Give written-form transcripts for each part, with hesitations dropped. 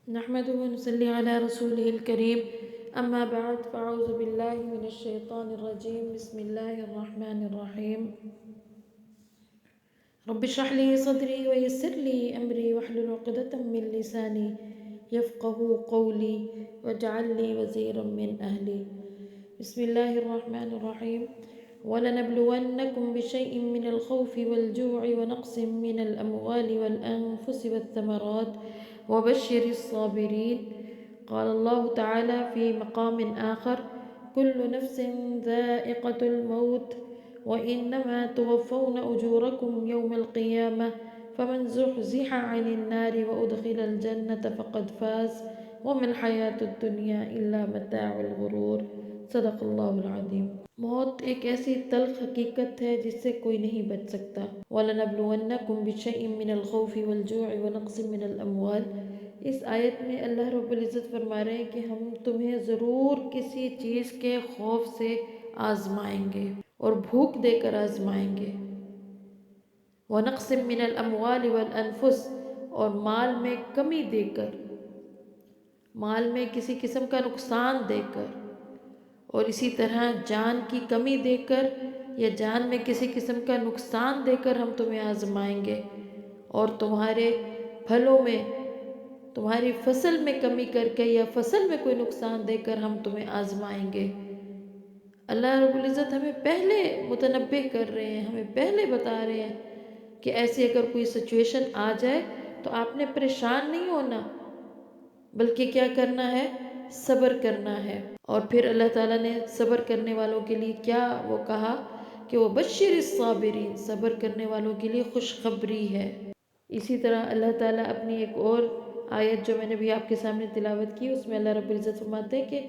نحمده ونصلي على رسوله الكريم أما بعد فأعوذ بالله من الشيطان الرجيم بسم الله الرحمن الرحيم رب اشرح لي صدري ويسر لي أمري واحلل عقدة من لساني يفقه قولي واجعل لي وزيرا من أهلي بسم الله الرحمن الرحيم ولنبلونكم بشيء من الخوف والجوع ونقص من الأموال والأنفس والثمرات وبشر الصابرين. قال الله تعالى في مقام آخر كل نفس ذائقة الموت وإنما توفون أجوركم يوم القيامة فمن زحزح عن النار وأدخل الجنة فقد فاز وما الحياة الدنيا إلا متاع الغرور. صدق اللہ العظیم. موت ایک ایسی تلخ حقیقت ہے جس سے کوئی نہیں بچ سکتا. وَلَنَبْلُوَنَّكُمْ بِشَيْءٍ مِّنَ الْخَوْفِ وَالْجُوعِ وَنَقْصٍ مِّنَ الْأَمْوَالِ. اس آیت میں اللہ رب العزت فرما رہے ہیں کہ ہم تمہیں ضرور کسی چیز کے خوف سے آزمائیں گے اور بھوک دے کر آزمائیں گے. وَنَقْصٍ مِّنَ الْأَمْوَالِ وَالْأَنفُسِ اور مال میں کمی دے کر، مال میں کسی قسم کا نقصان دے کر، اور اسی طرح جان کی کمی دے کر یا جان میں کسی قسم کا نقصان دے کر ہم تمہیں آزمائیں گے، اور تمہارے پھلوں میں، تمہاری فصل میں کمی کر کے یا فصل میں کوئی نقصان دے کر ہم تمہیں آزمائیں گے. اللہ رب العزت ہمیں پہلے متنبع کر رہے ہیں، ہمیں پہلے بتا رہے ہیں کہ ایسی اگر کوئی سچویشن آ جائے تو آپ نے پریشان نہیں ہونا، بلکہ کیا کرنا ہے؟ صبر کرنا ہے. اور پھر اللہ تعالیٰ نے صبر کرنے والوں کے لیے کیا وہ کہا کہ وہ بشر الصابرین، صبر کرنے والوں کے لیے خوشخبری ہے. اسی طرح اللہ تعالیٰ اپنی ایک اور آیت جو میں نے بھی آپ کے سامنے تلاوت کی، اس میں اللہ رب العزت فرماتے ہیں کہ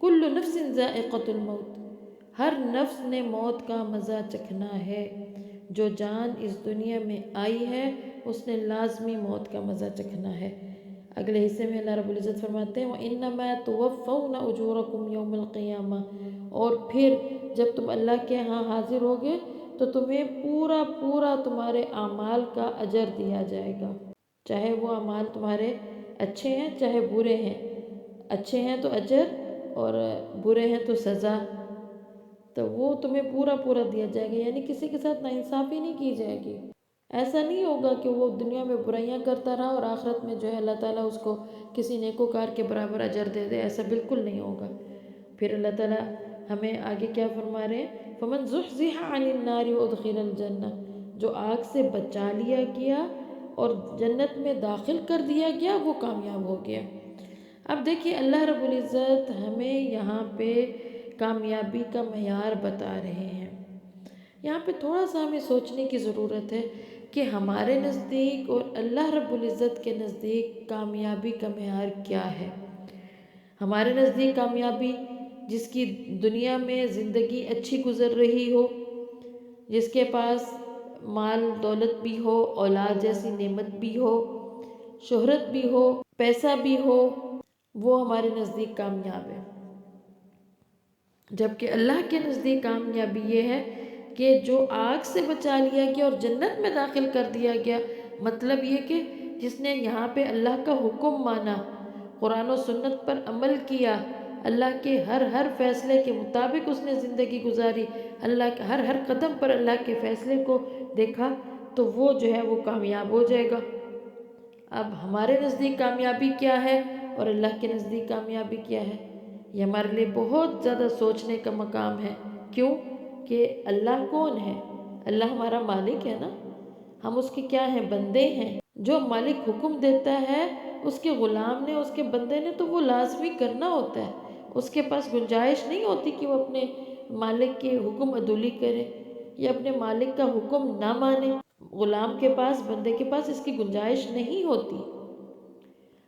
کل نفس ذائقۃ الموت، ہر نفس نے موت کا مزہ چکھنا ہے. جو جان اس دنیا میں آئی ہے اس نے لازمی موت کا مزہ چکھنا ہے. اگلے حصے میں اللہ رب العزت فرماتے ہیں وَإِنَّمَا تُوَفَّوْنَ أُجُورَكُمْ يَوْمَ الْقِيَامَةِ، اور پھر جب تم اللہ کے ہاں حاضر ہوگے تو تمہیں پورا پورا تمہارے اعمال کا اجر دیا جائے گا، چاہے وہ اعمال تمہارے اچھے ہیں چاہے برے ہیں. اچھے ہیں تو اجر اور برے ہیں تو سزا، تو وہ تمہیں پورا پورا دیا جائے گا. یعنی کسی کے ساتھ ناانصافی نہیں کی جائے گی. ایسا نہیں ہوگا کہ وہ دنیا میں برائیاں کرتا رہا اور آخرت میں جو ہے اللہ تعالیٰ اس کو کسی نیکوکار کے برابر اجر دے دے، ایسا بالکل نہیں ہوگا. پھر اللہ تعالیٰ ہمیں آگے کیا فرما رہے ہیں فَمَنْ زُحْزِحَ عَنِ النَّارِ وَأُدْخِلَ الْجَنَّةِ، جو آگ سے بچا لیا گیا اور جنت میں داخل کر دیا گیا وہ کامیاب ہو گیا. اب دیکھیے اللہ رب العزت ہمیں یہاں پہ کامیابی کا معیار بتا رہے ہیں. یہاں پہ تھوڑا سا ہمیں سوچنے کی ضرورت ہے کہ ہمارے نزدیک اور اللہ رب العزت کے نزدیک کامیابی کا معیار کیا ہے. ہمارے نزدیک کامیابی جس کی دنیا میں زندگی اچھی گزر رہی ہو، جس کے پاس مال دولت بھی ہو، اولاد جیسی نعمت بھی ہو، شہرت بھی ہو، پیسہ بھی ہو، وہ ہمارے نزدیک کامیاب ہے. جبکہ اللہ کے نزدیک کامیابی یہ ہے کہ جو آگ سے بچا لیا گیا اور جنت میں داخل کر دیا گیا. مطلب یہ کہ جس نے یہاں پہ اللہ کا حکم مانا، قرآن و سنت پر عمل کیا، اللہ کے ہر فیصلے کے مطابق اس نے زندگی گزاری، اللہ کے ہر قدم پر اللہ کے فیصلے کو دیکھا، تو وہ جو ہے وہ کامیاب ہو جائے گا. اب ہمارے نزدیک کامیابی کیا ہے اور اللہ کے نزدیک کامیابی کیا ہے، یہ ہمارے لیے بہت زیادہ سوچنے کا مقام ہے. کیوں کہ اللہ کون ہے؟ اللہ ہمارا مالک ہے نا، ہم اس کے کیا ہیں؟ بندے ہیں. جو مالک حکم دیتا ہے اس کے غلام نے، اس کے بندے نے تو وہ لازمی کرنا ہوتا ہے. اس کے پاس گنجائش نہیں ہوتی کہ وہ اپنے مالک کے حکم عدولی کرے یا اپنے مالک کا حکم نہ مانے. غلام کے پاس، بندے کے پاس اس کی گنجائش نہیں ہوتی.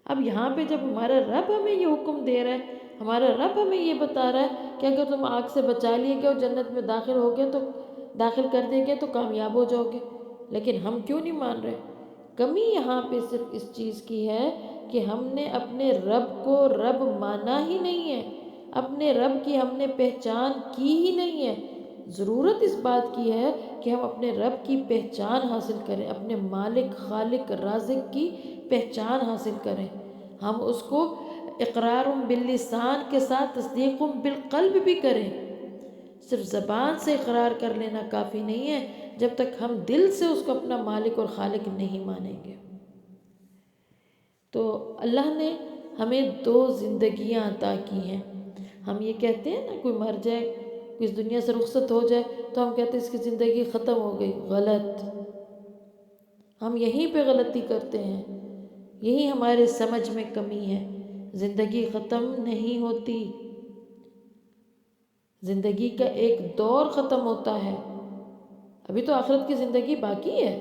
اب یہاں پہ جب ہمارا رب ہمیں یہ حکم دے رہا ہے، ہمارا رب ہمیں یہ بتا رہا ہے کہ اگر تم آگ سے بچا لیے گئے اور جنت میں داخل ہو گئے تو داخل کر دے گئے تو کامیاب ہو جاؤ گے، لیکن ہم کیوں نہیں مان رہے؟ کمی یہاں پہ صرف اس چیز کی ہے کہ ہم نے اپنے رب کو رب مانا ہی نہیں ہے، اپنے رب کی ہم نے پہچان کی ہی نہیں ہے. ضرورت اس بات کی ہے کہ ہم اپنے رب کی پہچان حاصل کریں، اپنے مالک خالق رازق کی پہچان حاصل کریں. ہم اس کو اقرار باللسان کے ساتھ تصدیق بالقلب بھی کریں. صرف زبان سے اقرار کر لینا کافی نہیں ہے جب تک ہم دل سے اس کو اپنا مالک اور خالق نہیں مانیں گے. تو اللہ نے ہمیں 2 زندگیاں عطا کی ہیں. ہم یہ کہتے ہیں نا کوئی مر جائے، کوئی اس دنیا سے رخصت ہو جائے تو ہم کہتے ہیں اس کی زندگی ختم ہو گئی. غلط. ہم یہیں پہ غلطی کرتے ہیں، یہی ہمارے سمجھ میں کمی ہے. زندگی ختم نہیں ہوتی، زندگی کا ایک دور ختم ہوتا ہے، ابھی تو آخرت کی زندگی باقی ہے.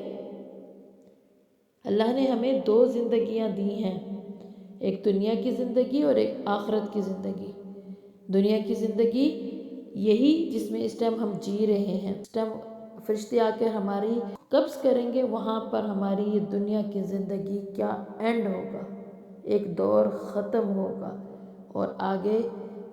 اللہ نے ہمیں 2 زندگیاں دی ہیں، ایک دنیا کی زندگی اور ایک آخرت کی زندگی. دنیا کی زندگی یہی جس میں اس ٹائم ہم جی رہے ہیں. اس ٹائم فرشتے آ کر ہماری قبض کریں گے، وہاں پر ہماری یہ دنیا کی زندگی کیا اینڈ ہوگا، ایک دور ختم ہوگا. اور آگے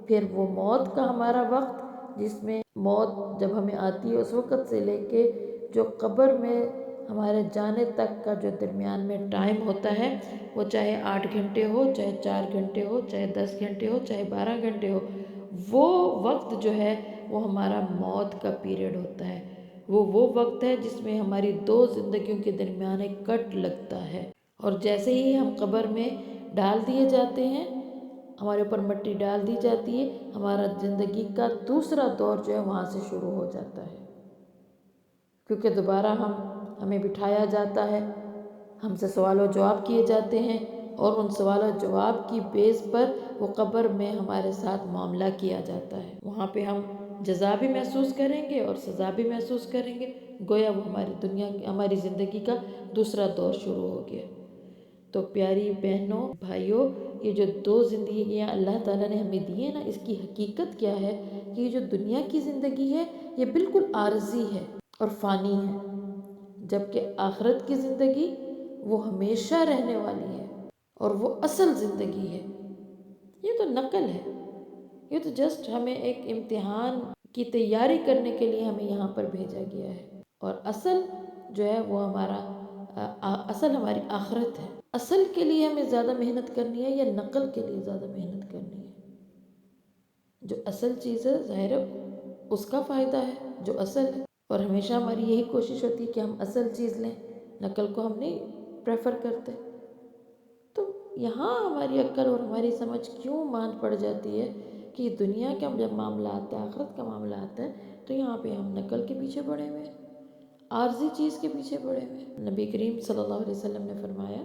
پھر وہ موت کا ہمارا وقت، جس میں موت جب ہمیں آتی ہے اس وقت سے لے کے جو قبر میں ہمارے جانے تک کا جو درمیان میں ٹائم ہوتا ہے، وہ چاہے 8 گھنٹے ہو، چاہے 4 گھنٹے ہو، چاہے 10 گھنٹے ہو، چاہے 12 گھنٹے ہو، وہ وقت جو ہے وہ ہمارا موت کا پیریڈ ہوتا ہے. وہ وقت ہے جس میں ہماری 2 زندگیوں کے درمیان ایک کٹ لگتا ہے. اور جیسے ہی ہم قبر میں ڈال دیے جاتے ہیں، ہمارے اوپر مٹی ڈال دی جاتی ہے، ہمارا زندگی کا دوسرا دور جو ہے وہاں سے شروع ہو جاتا ہے. کیونکہ دوبارہ ہمیں بٹھایا جاتا ہے، ہم سے سوال و جواب کیے جاتے ہیں، اور ان سوال و جواب کی بیس پر وہ قبر میں ہمارے ساتھ معاملہ کیا جاتا ہے. وہاں پہ ہم جزا بھی محسوس کریں گے اور سزا بھی محسوس کریں گے، گویا وہ ہماری زندگی کا دوسرا دور شروع ہو گیا. تو پیاری بہنوں، بھائیوں، یہ جو 2 زندگیاں اللہ تعالیٰ نے ہمیں دی ہیں نا، اس کی حقیقت کیا ہے کہ یہ جو دنیا کی زندگی ہے یہ بالکل عارضی ہے اور فانی ہے، جبکہ آخرت کی زندگی وہ ہمیشہ رہنے والی ہے اور وہ اصل زندگی ہے. یہ تو نقل ہے، یہ تو جسٹ ہمیں ایک امتحان کی تیاری کرنے کے لیے ہمیں یہاں پر بھیجا گیا ہے. اور اصل جو ہے وہ اصل ہماری آخرت ہے. اصل کے لیے ہمیں زیادہ محنت کرنی ہے یا نقل کے لیے زیادہ محنت کرنی ہے؟ جو اصل چیز ہے ظاہر ہے اس کا فائدہ ہے جو اصل ہے، اور ہمیشہ ہماری یہی کوشش ہوتی ہے کہ ہم اصل چیز لیں، نقل کو ہم نہیں پریفر کرتے. تو یہاں ہماری عقل اور ہماری سمجھ کیوں مان پڑ جاتی ہے کہ دنیا کا جب معاملہ آتا ہے، آخرت کا معاملہ آتا ہے، تو یہاں پہ ہم نقل کے پیچھے پڑے ہوئے ہیں، عارضی چیز کے پیچھے پڑے ہوئے ہیں. نبی کریم صلی اللہ علیہ وسلم نے فرمایا،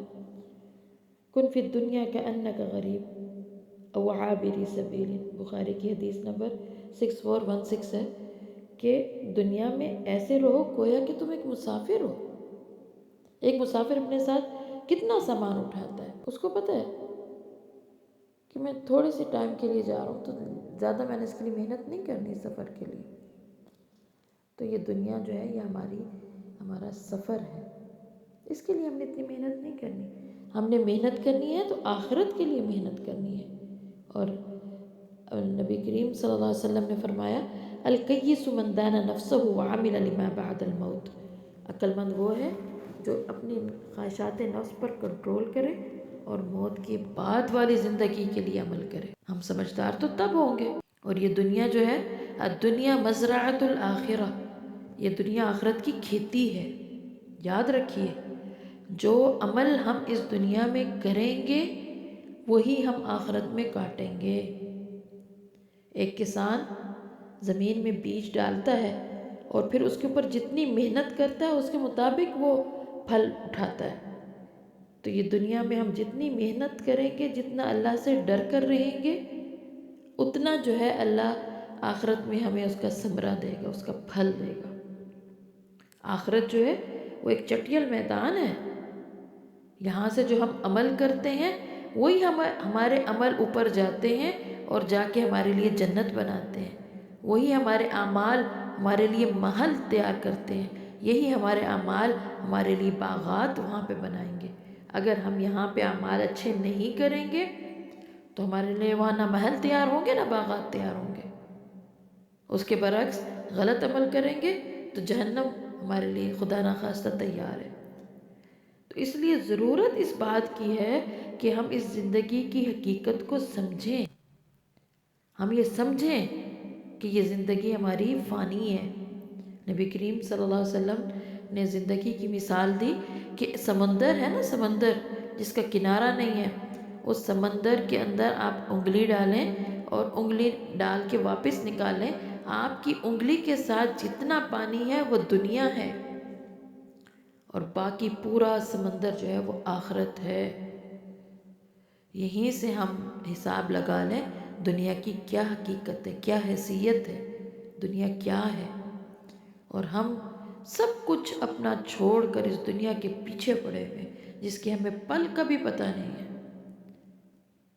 کن فی الدنیا کأنک غریب او عابر سبیل. بخاری کی حدیث نمبر 6416 ہے کہ دنیا میں ایسے رہو گویا کہ تم ایک مسافر ہو. ایک مسافر اپنے ساتھ کتنا سامان اٹھاتا ہے، اس کو پتہ ہے کہ میں تھوڑے سے ٹائم کے لیے جا رہا ہوں، تو زیادہ میں نے اس کے لیے محنت نہیں کرنی سفر کے لیے. تو یہ دنیا جو ہے یہ ہمارا سفر ہے، اس کے لیے ہم نے اتنی محنت نہیں کرنی. ہم نے محنت کرنی ہے تو آخرت کے لیے محنت کرنی ہے. اور نبی کریم صلی اللہ علیہ وسلم نے فرمایا، الکیس من دان نفسہ وعمل لما بعد الموت. عقل مند وہ ہے جو اپنی خواہشات نفس پر کنٹرول کرے اور موت کے بعد والی زندگی کے لیے عمل کرے. ہم سمجھدار تو تب ہوں گے. اور یہ دنیا جو ہے، الدنیا مزرعۃ الآخرہ، یہ دنیا آخرت کی کھیتی ہے. یاد رکھیے، جو عمل ہم اس دنیا میں کریں گے وہی ہم آخرت میں کاٹیں گے. ایک کسان زمین میں بیج ڈالتا ہے اور پھر اس کے اوپر جتنی محنت کرتا ہے اس کے مطابق وہ پھل اٹھاتا ہے. تو یہ دنیا میں ہم جتنی محنت کریں گے، جتنا اللہ سے ڈر کر رہیں گے، اتنا جو ہے اللہ آخرت میں ہمیں اس کا ثمرہ دے گا، اس کا پھل دے گا. آخرت جو ہے وہ ایک چٹیل میدان ہے. یہاں سے جو ہم عمل کرتے ہیں وہی ہمارے عمل اوپر جاتے ہیں اور جا کے ہمارے لیے جنت بناتے ہیں. وہی ہمارے اعمال ہمارے لیے محل تیار کرتے ہیں. یہی ہمارے اعمال ہمارے لیے باغات وہاں پہ بنائیں گے. اگر ہم یہاں پہ اعمال اچھے نہیں کریں گے تو ہمارے لیے وہاں نہ محل تیار ہوں گے نہ باغات تیار ہوں گے. اس کے برعکس غلط عمل کریں گے تو جہنم ہمارے لیے خدا نخواستہ تیار ہے. تو اس لیے ضرورت اس بات کی ہے کہ ہم اس زندگی کی حقیقت کو سمجھیں، ہم یہ سمجھیں کہ یہ زندگی ہماری فانی ہے۔ نبی کریم صلی اللہ علیہ وسلم نے زندگی کی مثال دی کہ سمندر ہے نا، سمندر جس کا کنارہ نہیں ہے، اس سمندر کے اندر آپ انگلی ڈالیں اور انگلی ڈال کے واپس نکالیں، آپ کی انگلی کے ساتھ جتنا پانی ہے وہ دنیا ہے، اور باقی پورا سمندر جو ہے وہ آخرت ہے۔ یہیں سے ہم حساب لگا لیں دنیا کی کیا حقیقت ہے، کیا حیثیت ہے، دنیا کیا ہے، اور ہم سب کچھ اپنا چھوڑ کر اس دنیا کے پیچھے پڑے ہوئے جس کی ہمیں پل کا بھی پتہ نہیں ہے۔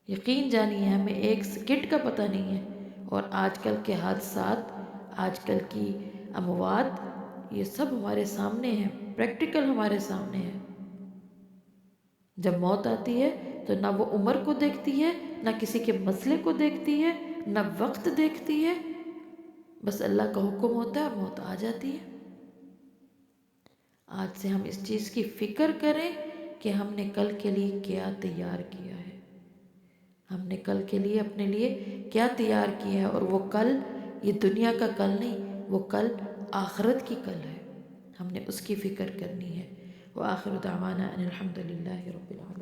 یقین جانیے ہمیں ایک سیکنڈ کا پتہ نہیں ہے، اور آج کل کے حادثات، آج کل کی اموات، یہ سب ہمارے سامنے ہیں، پریکٹیکل ہمارے سامنے ہے۔ جب موت آتی ہے تو نہ وہ عمر کو دیکھتی ہے، نہ کسی کے مسئلے کو دیکھتی ہے، نہ وقت دیکھتی ہے، بس اللہ کا حکم ہوتا ہے اور موت آ جاتی ہے۔ آج سے ہم اس چیز کی فکر کریں کہ ہم نے کل کے لیے کیا تیار کیا ہے، ہم نے کل کے لیے اپنے لیے کیا تیار کیا ہے، اور وہ کل یہ دنیا کا کل نہیں، وہ کل آخرت کی کل ہے، ہم نے اس کی فکر کرنی ہے۔ وآخر دعوانا ان الحمد للہ رب العالمین۔